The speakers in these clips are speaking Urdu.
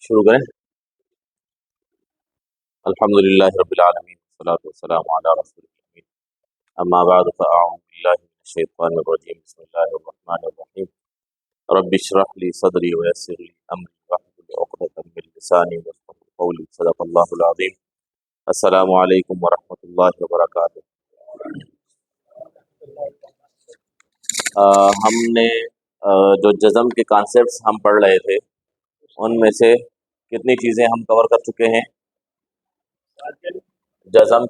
شروع کریں۔ الحمدللہ رب العالمین والصلاۃ والسلام علی رسول الامین اما بعد فاعوذ باللہ من الشیطان الرجیم بسم اللہ الرحمن الرحیم رب اشرح لی صدری ویسر لی امری واحلل عقدۃ من لسانی یفقهوا قولی صدق اللہ العظیم۔ السلام علیکم ورحمۃ اللہ وبرکاتہ۔ ہم نے جو جزم کے کانسیپٹس ہم پڑھ رہے تھے ان میں سے کتنی چیزیں ہم کور کر چکے ہیں؟ جزم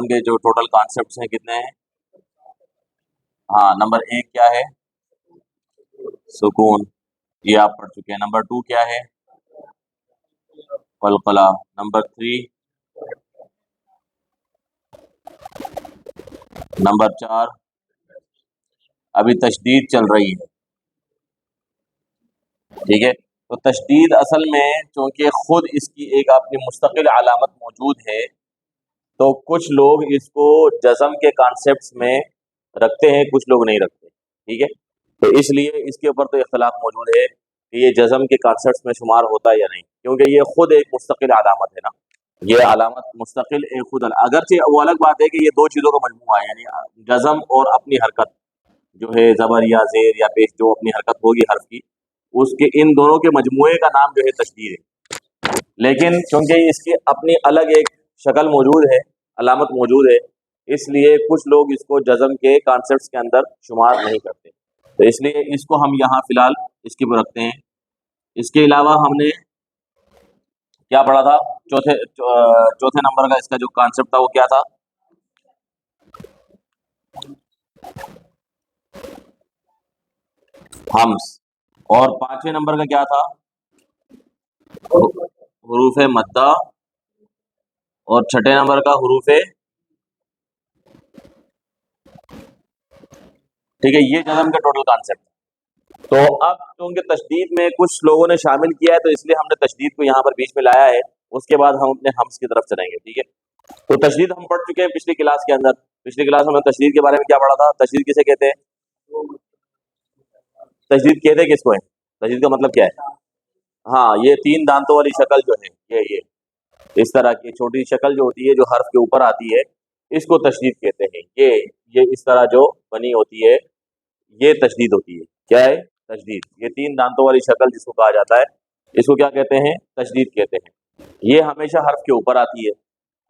کے جو ٹوٹل کانسیپٹس ہیں کتنے ہیں؟ ہاں، نمبر 1 کیا ہے؟ سکون، یہ آپ پڑھ چکے ہیں۔ نمبر 2 کیا ہے؟ قلقلہ۔ نمبر 3، نمبر 4 ابھی تشدید چل رہی ہے، ٹھیک ہے؟ تو تشدید اصل میں چونکہ خود اس کی ایک اپنی مستقل علامت موجود ہے، تو کچھ لوگ اس کو جزم کے کانسیپٹس میں رکھتے ہیں، کچھ لوگ نہیں رکھتے، ٹھیک ہے؟ تو اس لیے اس کے اوپر تو اختلاف موجود ہے کہ یہ جزم کے کانسیپٹس میں شمار ہوتا ہے یا نہیں، کیونکہ یہ خود ایک مستقل علامت ہے نا، یہ علامت مستقل ایک خود اگرچہ وہ الگ بات ہے کہ یہ دو چیزوں کا مجموعہ ہے، یعنی جزم اور اپنی حرکت جو ہے زبر یا زیر یا پیش، جو اپنی حرکت ہوگی حرف کی، اس کے ان دونوں کے مجموعے کا نام جو ہے تشدید ہے۔ لیکن چونکہ اس کی اپنی الگ ایک شکل موجود ہے، علامت موجود ہے، اس لیے کچھ لوگ اس کو جزم کے کانسیپٹس کے اندر شمار نہیں کرتے، تو اس لیے اس کو ہم یہاں فی الحال اس کی رکھتے ہیں۔ اس کے علاوہ ہم نے کیا پڑھا تھا؟ چوتھے نمبر کا اس کا جو کانسیپٹ تھا وہ کیا تھا؟ ہمس۔ اور 5ویں نمبر کا کیا تھا؟ حروف مدہ۔ اور 6 نمبر کا حروف، ٹھیک ہے؟ یہ جزم کا ٹوٹل کانسیپٹ۔ تو اب چونکہ تشدید میں کچھ لوگوں نے شامل کیا ہے تو اس لیے ہم نے تشدید کو یہاں پر بیچ میں لایا ہے، اس کے بعد ہم اپنے ہمس کی طرف چلیں گے، ٹھیک ہے؟ تو تشدید ہم پڑھ چکے ہیں پچھلی کلاس کے اندر۔ پچھلی کلاس میں ہم نے تشدید کے بارے میں کیا پڑھا تھا؟ تشدید کسے کہتے ہیں؟ تشدید کہتے کس کو ہے؟ تشدید کا مطلب کیا ہے؟ ہاں، یہ 3 دانتوں والی شکل جو ہے، یہ اس طرح کی چھوٹی شکل جو ہوتی ہے جو حرف کے اوپر آتی ہے، اس کو تشدید کہتے ہیں۔ یہ اس طرح جو بنی ہوتی ہے یہ تشدید ہوتی ہے۔ کیا ہے؟ تشدید۔ یہ 3 دانتوں والی شکل جس کو کہا جاتا ہے، اس کو کیا کہتے ہیں؟ تشدید کہتے ہیں۔ یہ ہمیشہ حرف کے اوپر آتی ہے۔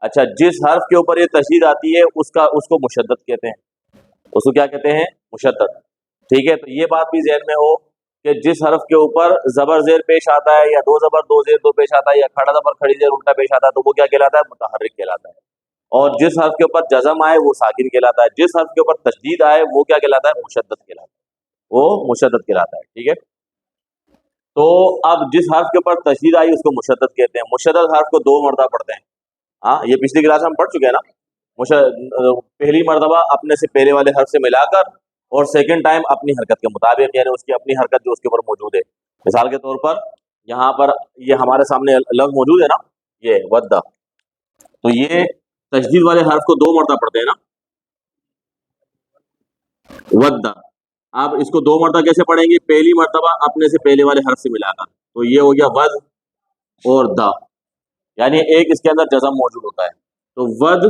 اچھا، جس حرف کے اوپر یہ تشدید آتی ہے اس کو مشدد کہتے ہیں۔ اس کو کیا کہتے ہیں؟ مشدد، ٹھیک ہے؟ تو یہ بات بھی ذہن میں ہو کہ جس حرف کے اوپر زبر زیر پیش آتا ہے، یا 2 زبر 2 زیر 2 پیش آتا ہے، یا کھڑا زبر کھڑی زیر الٹا پیش آتا ہے، تو وہ کیا کہلاتا ہے؟ متحرک کہلاتا ہے۔ اور جس حرف کے اوپر جزم آئے وہ ساکن کہلاتا ہے، جس حرف کے اوپر تشدید آئے وہ کیا کہلاتا ہے؟ مشدد کہلاتا ہے، وہ مشدد کہلاتا ہے، ٹھیک ہے؟ تو اب جس حرف کے اوپر تشدید آئی اس کو مشدد کہتے ہیں۔ مشدد حرف کو 2 مرتبہ پڑھتے ہیں، ہاں، یہ پچھلی کلاس میں ہم پڑھ چکے ہیں نا۔ پہلی مرتبہ اپنے سے پہلے والے حرف سے ملا کر، اور سیکنڈ ٹائم اپنی حرکت کے مطابق، یعنی اس کی اپنی حرکت جو اس کے اوپر موجود ہے۔ مثال کے طور پر یہاں پر یہ ہمارے سامنے لفظ موجود ہے نا، یہ ودہ، تو یہ تشدید والے حرف کو 2 مرتبہ پڑھتے ہیں نا، ودہ۔ آپ اس کو 2 مرتبہ کیسے پڑھیں گے؟ پہلی مرتبہ اپنے سے پہلے والے حرف سے ملا کر، تو یہ ہو گیا ود اور دا، یعنی ایک اس کے اندر جزم موجود ہوتا ہے، تو ود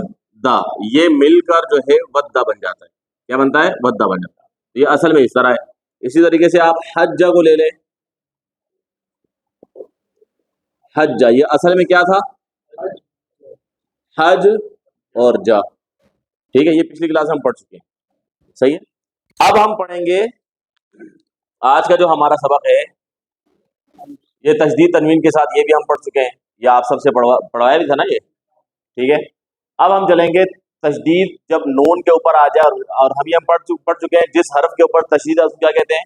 دا یہ مل کر جو ہے ودہ بن جاتا ہے۔ کیا بنتا ہے؟ ودہ بن جاتا ہے۔ یہ اصل میں اس طرح ہے۔ اسی طریقے سے آپ حج کو لے لیں، حج، یہ اصل میں کیا تھا؟ حج اور جا، ٹھیک ہے؟ یہ پچھلی کلاس میں ہم پڑھ چکے ہیں، صحیح ہے؟ اب ہم پڑھیں گے آج کا جو ہمارا سبق ہے، یہ تشدید تنوین کے ساتھ، یہ بھی ہم پڑھ چکے ہیں، یہ آپ سب سے پڑھوایا بھی تھا نا یہ، ٹھیک ہے؟ اب ہم چلیں گے تشدید جب نون کے اوپر آ جائے، اور ہم یہ پڑھ چکے ہیں جس حرف کے اوپر تشدید ہے اس کو کیا کہتے ہیں؟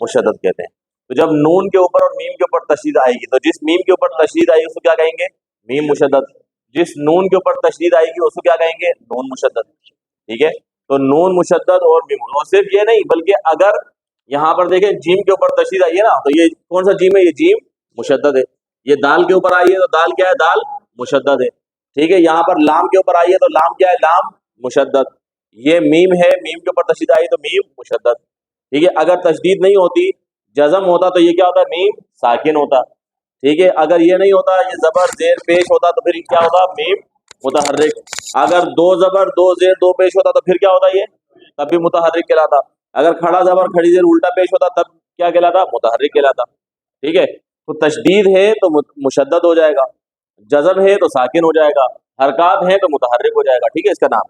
مشدد کہتے ہیں۔ تو جب نون کے اوپر اور میم کے اوپر تشدید آئے گی، تو جس میم کے اوپر تشدید آئی اس کو کیا کہیں گے؟ میم مشدد۔ جس نون کے اوپر تشدید آئے گی اس کو کیا کہیں گے؟ نون مشدد، ٹھیک ہے؟ تو نون مشدد اور میم، اور صرف یہ نہیں بلکہ اگر یہاں پر دیکھیں جیم کے اوپر تشدید آئی ہے نا، تو یہ کون سا جیم ہے؟ یہ جیم مشدد ہے۔ یہ دال کے اوپر آئی ہے تو دال کیا ہے؟ دال مشدد ہے، ٹھیک ہے؟ یہاں پر لام کے اوپر آئی ہے تو لام کیا ہے؟ لام مشدد۔ یہ میم ہے، میم کے اوپر تشدید آئی تو میم مشدد، ٹھیک ہے؟ اگر تشدید نہیں ہوتی، جزم ہوتا، تو یہ کیا ہوتا ہے؟ میم ساکن ہوتا، ٹھیک ہے. اگر یہ نہیں ہوتا، یہ زبر زیر پیش ہوتا تو پھر کیا ہوتا؟ میم متحرک. اگر دو زبر دو زیر دو پیش ہوتا تو پھر کیا ہوتا؟ یہ تب بھی متحرک کہلاتا. اگر کھڑا زبر کھڑی زیر الٹا پیش ہوتا تب کیا کہلاتا؟ متحرک کہلاتا. ٹھیک ہے. تو تشدید ہے تو مشدد ہو جائے گا، جزم ہے تو ساکن ہو جائے گا، حرکات ہے تو متحرک ہو جائے گا. ٹھیک ہے. اس کا نام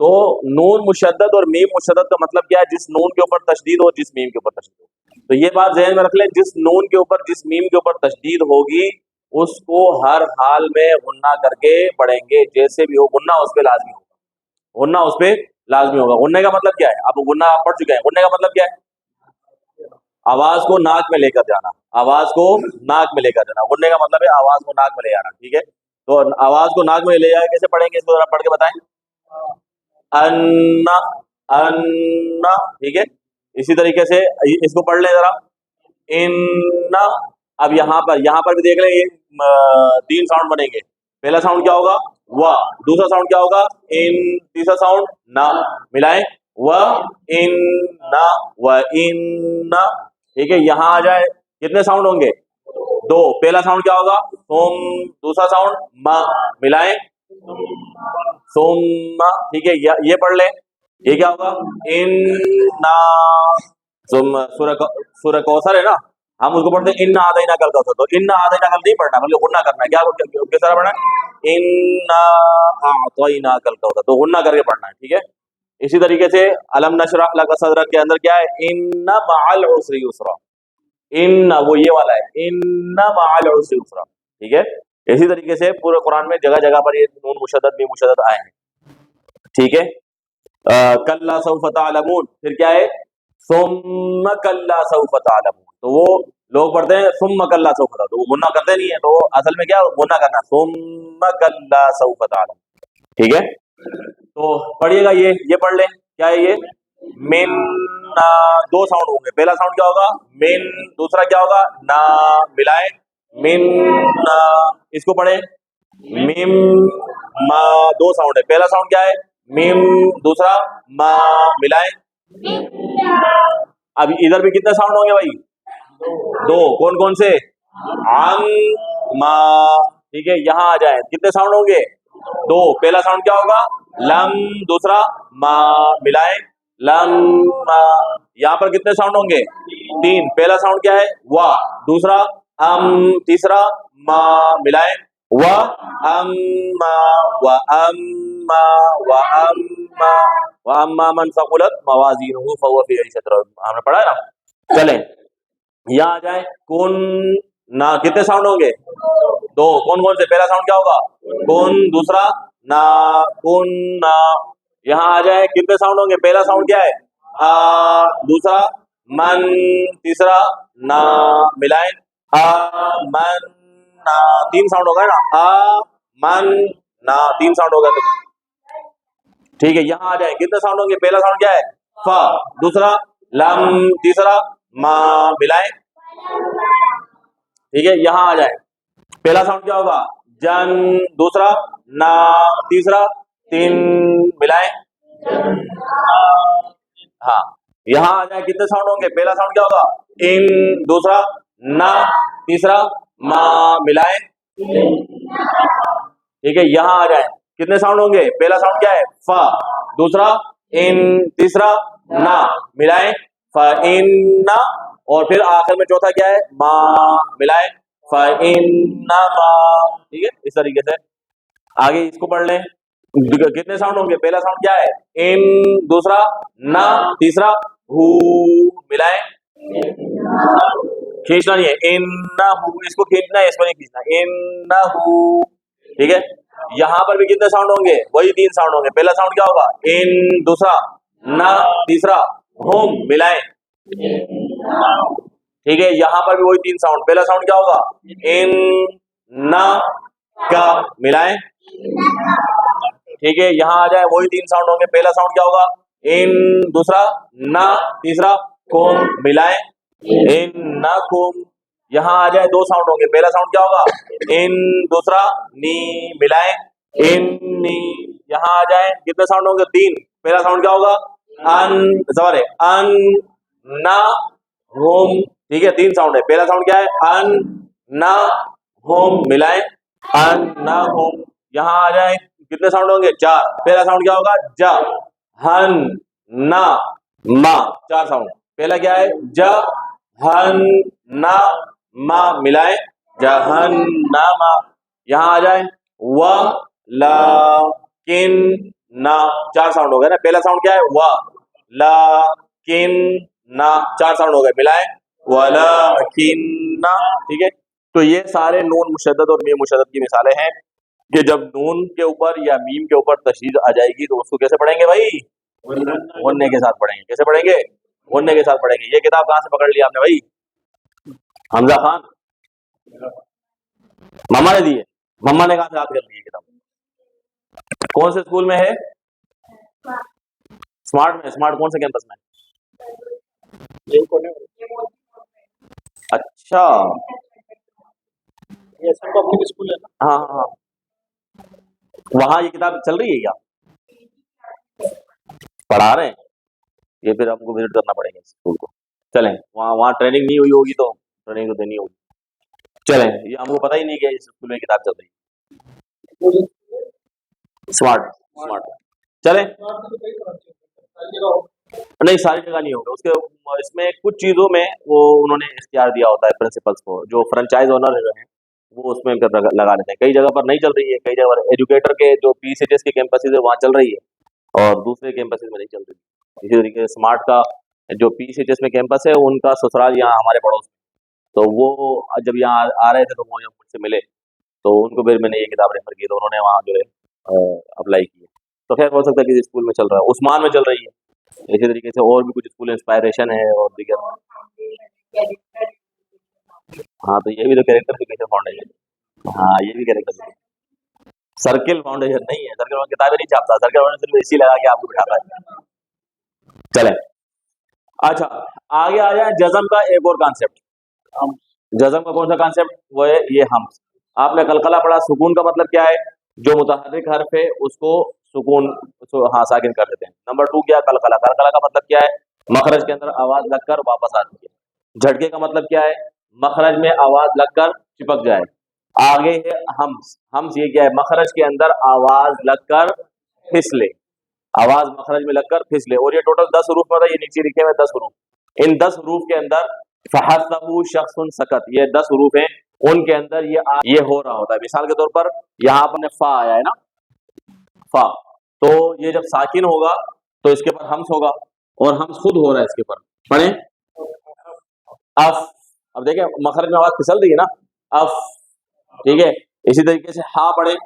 تو نون مشدد اور میم مشدد کا مطلب کیا ہے؟ جس نون کے اوپر تشدید ہو، جس میم کے اوپر تشدید ہو. تو یہ بات ذہن میں رکھ لیں، جس نون کے اوپر جس میم کے اوپر تشدید ہوگی اس کو ہر حال میں غنہ کر کے پڑھیں گے، جیسے بھی ہو غنہ اس پہ لازمی ہوگا. غنہ اس پہ لازمی ہوگا. غننے کا مطلب کیا ہے؟ اب غنہ آپ پڑھ چکے ہیں. غننے کا مطلب کیا ہے؟ آواز کو ناک میں لے کر جانا. آواز کو ناک میں لے کر جانا. غننے کا مطلب ہے آواز کو ناک میں لے آنا. ٹھیک ہے. تو آواز کو ناک میں لے جائے کیسے پڑھیں گے؟ اس کو ذرا پڑھ کے بتائیں. انا انا. ٹھیک ہے. اسی طریقے سے اس کو پڑھ لیں ذرا. ان. اب یہاں پر بھی دیکھ لیں، یہ 3 ساؤنڈ بنیں گے. پہلا ساؤنڈ کیا ہوگا؟ وا. دوسرا ساؤنڈ کیا ہوگا؟ ان. تیسرا ساؤنڈ نا. ملائیں. و ان نا و ان. ٹھیک ہے. یہاں آ جائے کتنے ساؤنڈ ہوں گے؟ 2. پہلا ساؤنڈ کیا ہوگا؟ سوم. دوسرا ساؤنڈ ما. ملائیں. سوم. ٹھیک ہے. یہ پڑھ لیں. یہ کیا ہوگا؟ ان نا. سورہ کوثر ہے نا، ہم اس کو پڑھتے ہیں ان آدینا کل کوثر. تو ان آدینا کل نہیں پڑھنا بلکہ غنہ کرنا ہے. کیا کس طرح پڑھنا ہے؟ ان اعطینا کل کوثر. تو غنہ کر کے پڑھنا ہے. ٹھیک ہے. اسی طریقے سے الم نشرح لک صدرک کے اندر کیا ہے؟ ان مع العسر یسرا. ان وہ یہ والا ہے، ان مع العسر یسرا. ٹھیک ہے. اسی طریقے سے پورے قرآن میں جگہ جگہ پر یہ نون مشدد بھی مشدد آئے ہیں. ٹھیک ہے. کلا سوف تعلمون. پھر کیا ہے؟ ثم کلا سوف تعلمون. تو وہ لوگ پڑھتے ہیں ثم کلا سوف تعلمون، تو وہ غنہ کرتے نہیں ہیں. تو اصل میں کیا غنہ کرنا، ثم کلا سوف تعلمون. ٹھیک ہے. تو پڑھیے گا، یہ پڑھ لیں. کیا ہے یہ؟ من. 2 ساؤنڈ ہوں گے. پہلا ساؤنڈ کیا ہوگا؟ من. دوسرا کیا ہوگا؟ نا. ملائیں. من نا. اس کو پڑھیں. میم ما. 2 ساؤنڈ ہے. پہلا ساؤنڈ کیا ہے؟ میم. دوسرا ما. ملائیں. اب ادھر بھی کتنے ساؤنڈ ہوں گے بھائی؟ 2. کون کون سے؟ عن ما. ٹھیک ہے. یہاں آ جائیں کتنے ساؤنڈ ہوں گے؟ 2. پہلا ساؤنڈ کیا ہوگا؟ لم. دوسرا ما. ملائیں. لم ما. یہاں پر کتنے ساؤنڈ ہوں گے؟ 3. پہلا ساؤنڈ کیا ہے؟ وا. دوسرا ام. تیسرا ما. ملائیں. و اما و اما و اما و اما من ثقلت موازینہ فهو فی عیشۃ راضیہ. ہم نے پڑھا ہے نا. چلیں یہاں آ جائیں. کن نا. کتنے ساؤنڈ ہوں گے؟ 2. کون کون سے؟ پہلا ساؤنڈ کیا ہوگا؟ کن. دوسرا نا. کن نا. یہاں آ جائیں کتنے ساؤنڈ ہوں گے؟ پہلا ساؤنڈ کیا ہے؟ دوسرا من. تیسرا نا. ملائیں. من نا. 3 ساؤنڈ ہوگا نا. من نا. 3 ساؤنڈ ہوگا. ٹھیک ہے. یہاں آ جائیں کتنے ساؤنڈ ہوں گے؟ پہلا ساؤنڈ کیا ہے؟ فا. دوسرا لم. تیسرا ما. ملائیں. ٹھیک ہے. یہاں آ جائیں پہلا ساؤنڈ کیا ہوگا؟ جن. دوسرا نا. تیسرا 3. ملائیں. ہاں. یہاں آ جائیں کتنے ساؤنڈ ہوں گے؟ پہلا ساؤنڈ کیا ہوگا؟ ان. دوسرا نا. تیسرا ما. ملائیں. ٹھیک ہے. یہاں آ جائیں کتنے ساؤنڈ ہوں گے؟ پہلا ساؤنڈ کیا ہے؟ فا. دوسرا ان. تیسرا نا. ملائیں. فَإِنَّ. اور پھر آخر میں چوتھا کیا ہے؟ ما. ملائیں. فَإِنَّمَا. ٹھیک ہے. اس طریقے سے آگے اس کو پڑھ لیں. کتنے ساؤنڈ ہوں گے؟ پہلا ساؤنڈ کیا ہے؟ ان. دوسرا نا. تیسرا ہو. ملائیں. کھینچنا نہیں ہے. انہو. اس کو کھینچنا ہے، اس کو نہیں کھینچنا. انہو. ٹھیک ہے. یہاں پر بھی کتنے ساؤنڈ ہوں گے؟ وہی 3 ساؤنڈ ہوں گے. پہلا ساؤنڈ کیا ہوگا؟ ان. دوسرا نا. تیسرا ہوم. ملائیں. ٹھیک ہے. یہاں پر بھی وہی 3 ساؤنڈ. پہلا ساؤنڈ کیا ہوگا؟ ان نا کا. ملائیں. ٹھیک ہے. یہاں آ جائے وہی 3 ساؤنڈ ہوں گے. پہلا ساؤنڈ کیا ہوگا؟ ان. دوسرا نا. تیسرا کوم. ملائیں. ان نا کوم. یہاں آ جائے 2 ساؤنڈ ہوں گے. پہلا ساؤنڈ کیا ہوگا؟ ان. دوسرا نی. ملائیں. ان نی. یہاں آ جائیں کتنے ساؤنڈ ہوں گے؟ 3. پہلا ساؤنڈ کیا ہوگا؟ ان. زبر ہے. ان نا ہوم. ٹھیک ہے. 3 ساؤنڈ ہے. پہلا ساؤنڈ کیا ہے؟ ان نہ ہوم ملائیں ان نہ ہوم. یہاں آ جائیں کتنے ساؤنڈ ہوں گے؟ 4. پہلا ساؤنڈ کیا ہوگا؟ جا. ہن نہ ما. 4 ساؤنڈ. پہلا کیا ہے؟ جا ہن نہ ما ملائیں جہن نہ ما. یہاں آ جائیں و لا کن نہ. 4 ساؤنڈ ہو گئے نا. پہلا ساؤنڈ کیا ہے؟ و لا کن نہ. 4 ساؤنڈ ہو گئے. ملائیں ولا کن نہ. ٹھیک ہے. تو یہ سارے نون مشدد اور میم مشدد کی مثالیں ہیں کہ جب نون کے اوپر یا میم کے اوپر تشدید آ جائے گی تو اس کو کیسے پڑھیں گے بھائی؟ غنّے کے ساتھ پڑھیں گے. کیسے پڑھیں گے؟ غنّے کے ساتھ پڑھیں گے. یہ کتاب کہاں سے پکڑ لی آپ نے بھائی؟ حمزہ خان مما نے دی ہے. مما نے کہاں سے یاد کر لی ہے کتاب؟ کون سے اسکول میں ہے؟ اسمارٹ میں. اسمارٹ کون سے کیمپس میں؟ اچھا ہاں ہاں. وہاں یہ کتاب چل رہی ہے کیا؟ پڑھا رہے ہیں؟ یہ پھر ہم کو وزٹ کرنا پڑے گا اسکول کو. چلیں وہاں ٹریننگ نہیں ہوئی ہوگی تو ٹریننگ تو دینی ہوگی. چلیں یہ ہم کو پتہ ہی نہیں کہ اس اسکول میں کتاب چل رہی ہے. اسمارٹ. چلیں نہیں ساری جگہ نہیں ہوگا. اس میں کچھ چیزوں میں وہ انہوں نے اختیار دیا ہوتا ہے پرنسپلس کو. جو فرنچائز اونر جو ہیں وہ اس میں لگا لیتے ہیں. کئی جگہ پر نہیں چل رہی ہے. کئی جگہ پر ایجوکیٹر کے جو پی سی ایس کے کیمپسز ہے وہاں چل رہی ہے اور دوسرے کیمپسز میں نہیں چل رہی. اسی طریقے سے اسمارٹ کا جو پی سی ایس میں کیمپس ہے ان کا سسرال یہاں ہمارے پڑوس میں. تو وہ جب یہاں آ رہے تھے تو وہ مجھ سے ملے تو ان کو پھر میں نے یہ کتاب ریفر کی تو انہوں نے وہاں جو ہے اپلائی کی. تو خیر ہو سکتا ہے کسی اسکول میں چل رہا ہے. عثمان میں چل رہی ہے. اسی طریقے سے اور بھی کچھ اسکول انسپائریشن ہے اور دیگر. ہاں تو یہ بھی تو کیریکٹر ایجوکیشن فاؤنڈیشن. ہاں یہ بھی کیریکٹر. سرکل فاؤنڈیشن نہیں ہے. سرکل کتابیں نہیں چھاپتا. سرکل فاؤنڈیشن صرف اسی لگا کے آپ کو بٹھاتا ہے. چلیں اچھا آگے آ جائیں. جزم کا ایک اور کانسیپٹ. جزم کا کون سا کانسیپٹ؟ وہ ہے یہ ہم. آپ نے قلقلہ پڑھا. سکون کا مطلب کیا ہے؟ جو متحرک حرف ہے اس کو سکون ہاں ساکن کر دیتے ہیں. نمبر 2 کیا؟ قلقلہ. قلقلہ کا مطلب کیا ہے؟ مخرج کے اندر آواز لگ کر واپس آتی ہے. جھٹکے کا مطلب کیا ہے؟ مخرج میں آواز لگ کر چپک جائے. آگے ہے ہمس. ہمس یہ کیا ہے؟ مخرج کے اندر آواز لگ کر پھسلے. آواز مخرج میں لگ کر پھسلے. اور یہ ٹوٹل 10 حروف ہوتا ہے. یہ نیچے لکھے ہوئے 10 حروف. ان 10 حروف کے اندر فحسبہ شخص سکت. یہ 10 حروف ہیں. ان کے اندر یہ ہو رہا ہوتا ہے. مثال کے طور پر یہاں پر فا آیا ہے نا. فا تو یہ جب ساکن ہوگا تو اس کے پر ہمس ہوگا اور ہمس خود ہو رہا ہے اس کے پر. پڑھیں اف. اب دیکھیں مخرج میں آواز پھسل رہی ہے نا. اف. ٹھیک ہے. اسی طریقے سے ہا پڑھیں.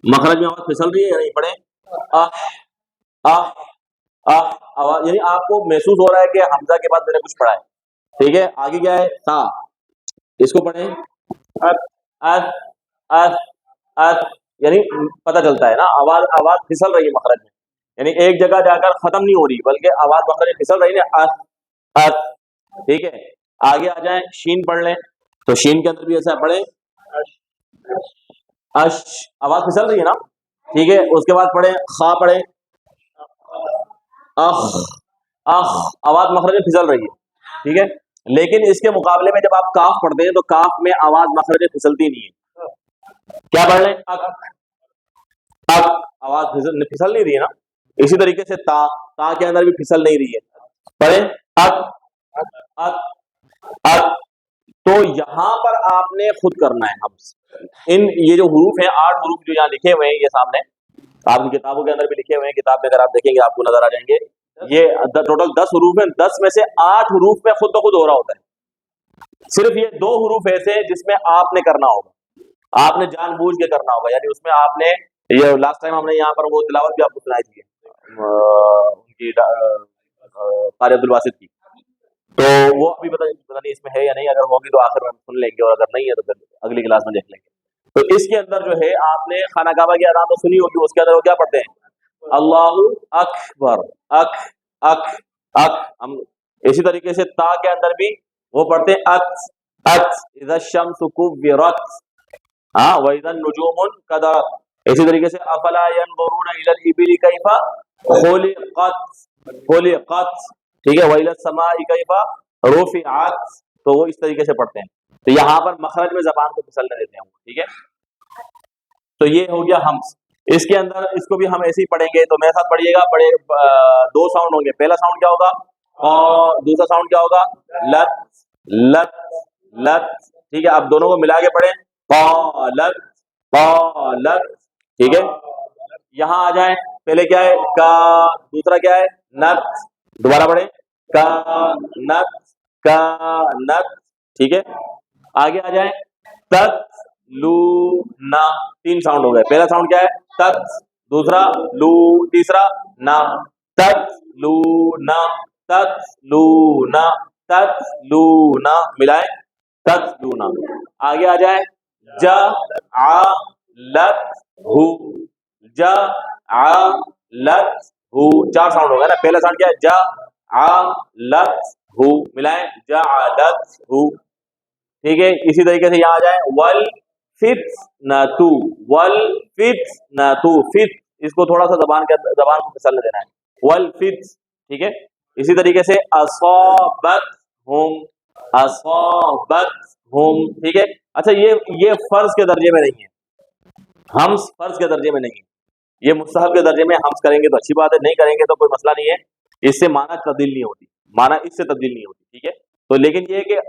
مخرج میں آواز پھسل رہی ہے یا نہیں؟ پڑھیں آواز یعنی آپ کو محسوس ہو رہا ہے کہ حمزہ کے بعد میں نے کچھ پڑھا ہے. ٹھیک ہے. آگے کیا ہے؟ تا. اس کو پڑھیں یعنی پتہ چلتا ہے نا آواز پھسل رہی ہے مخرج میں. یعنی ایک جگہ جا کر ختم نہیں ہو رہی بلکہ آواز مخرج میں پھسل رہی ہے. ٹھیک ہے. آگے آ جائیں. شین پڑھ لیں. تو شین کے اندر بھی ایسا پڑھیں اش. آواز پھسل رہی ہے نا. ٹھیک ہے. اس کے بعد پڑھیں خا. پڑھیں اخ. اخ. آواز مخرج میں پھسل رہی ہے. ٹھیک ہے. لیکن اس کے مقابلے میں جب آپ کاف پڑھتے ہیں تو کاف میں آواز مخرج میں پھسلتی نہیں ہے. کیا پڑھ لیں؟ اک. اک. آواز پھسل نہیں رہی ہے نا. اسی طریقے سے تا. تا کے اندر بھی پھسل نہیں رہی ہے. پڑھیں اک اک اک. تو یہاں پر آپ نے خود کرنا ہے. ہم یہ جو حروف ہیں 8 حروف جو یہاں لکھے ہوئے ہیں یہ سامنے آپ کی کتابوں کے اندر بھی لکھے ہوئے ہیں. کتاب میں اگر آپ دیکھیں گے آپ کو نظر آ جائیں گے. یہ ٹوٹل 10 حروف ہیں. 10 میں سے 8 حروف میں خود بخود ہو رہا ہوتا ہے. صرف یہ 2 حروف ایسے ہیں جس میں آپ نے کرنا ہوگا. آپ نے جان بوجھ کے کرنا ہوگا. یعنی اس میں آپ نے یہ لاسٹ ٹائم ہم نے یہاں پر وہ تلاوت بھی آپ کو سنائی تھی ان کی قاری عبدالواسط کی. تو وہ ابھی پتہ نہیں اس میں ہے یا نہیں. اگر ہوگی تو آخر میں ہم سن لیں گے اور اگر نہیں ہے تو پھر اگلی کلاس میں دیکھ لیں گے. تو اس کے اندر جو ہے آپ نے خانہ کعبہ کی اذان تو سنی ہوگی. اس کے اندر وہ کیا پڑھتے ہیں؟ اللہ اکبر. اک اک اک. ہم اسی طریقے سے تا کے اندر بھی وہ پڑھتے ہیں ات ات. اذا الشمس كورت. ہاں واذا النجوم انكدرت. اسی طریقے سے افلا ينظرون الى الابل كيف خلقت خلقت. ٹھیک ہے. والى السماء كيف رفعت. تو وہ اس طریقے سے پڑھتے ہیں. تو یہاں پر مخرج میں زبان کو پھسلنے دیتے ہیں، ٹھیک ہے. تو یہ ہو گیا ہمس. اس کے اندر اس کو بھی ہم ایسے ہی پڑھیں گے. تو میرے ساتھ پڑھیے گا. بڑے دو ساؤنڈ ہوں گے. پہلا ساؤنڈ کیا ہوگا؟ اور دوسرا ساؤنڈ کیا ہوگا؟ لت لت لت. ٹھیک ہے. اب دونوں کو ملا کے پڑھیں. قالت قالت. ٹھیک ہے. یہاں آ جائیں. پہلے کیا ہے؟ کا. دوسرا کیا ہے؟ نت. دوبارہ پڑھیں. کا نت کا نت. ٹھیک ہے. آگے آ جائیں. تت لو نا. تین ساؤنڈ ہو گئے. پہلا ساؤنڈ کیا ہے؟ تت. دوسرا لو. تیسرا نا. تت لو نا تت لو نا تت لو نا. ملائیں. تت لو نا. آگے آ جائیں. جا آ لت ہو. جا آ لت ہو. چار ساؤنڈ ہو گئے نا. پہلا ساؤنڈ کیا ہے؟ جا آ لت ہو. ملائیں. جا لت ہو. ٹھیک ہے. اسی طریقے سے یہاں آ جائیں. ول فت نہ تو. ول فت نہ تو. فت اس کو تھوڑا سا زبان کو پھسلنے دینا ہے. ول فت. ٹھیک ہے. اسی طریقے سے اصابت ہم. اصابت ہم. ٹھیک ہے. اچھا یہ فرض کے درجے میں نہیں ہے. ہم فرض کے درجے میں نہیں ہے. یہ مستحب کے درجے میں. ہم کریں گے تو اچھی بات ہے, نہیں کریں گے تو کوئی مسئلہ نہیں ہے. اس سے معنی تبدیل نہیں ہوتی. معنی اس سے تبدیل نہیں ہوتی. ٹھیک ہے. تو لیکن یہ ہے کہ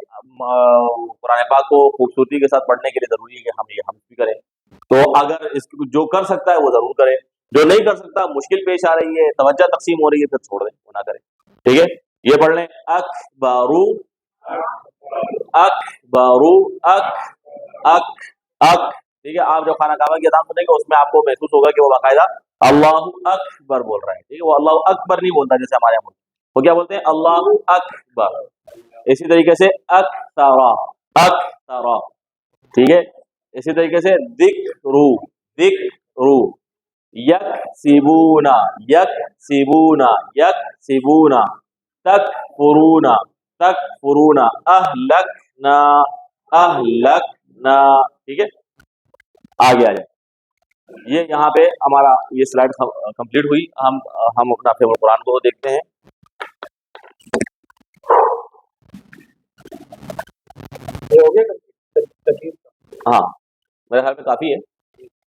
قرآن پاک کو خوبصورتی کے ساتھ پڑھنے کے لیے ضروری ہے کہ ہم یہ ہم بھی کریں. تو اگر اس جو کر سکتا ہے وہ ضرور کرے. جو نہیں کر سکتا, مشکل پیش آ رہی ہے, توجہ تقسیم ہو رہی ہے, پھر چھوڑ دیں, وہ نہ کریں. ٹھیک ہے. یہ پڑھ لیں. اکبرو اکبرو اک اک اک. ٹھیک ہے. آپ جو خانہ کعبہ کی اذان سنیں گے اس میں آپ کو محسوس ہوگا کہ وہ باقاعدہ اللہ اکبر بول رہا ہے. ٹھیک ہے. وہ اللہ اکبر نہیں بولتا جیسے ہمارے یہاں. وہ کیا بولتے ہیں؟ اللہ اکبر. اسی طریقے سے اکثرا اکثرا. ٹھیک ہے. اسی طریقے سے ذکرو ذکرو. یکسبونا یکسبونا یکسبونا. تکفرونا تکفرونا. اہلکنا اہلکنا. ٹھیک ہے. آگے آ جائیں. یہ یہاں پہ ہمارا یہ سلائڈ کمپلیٹ ہوئی. ہم اپنا فیور قرآن کو دیکھتے ہیں. ہاں میرے خیال میں کافی ہے.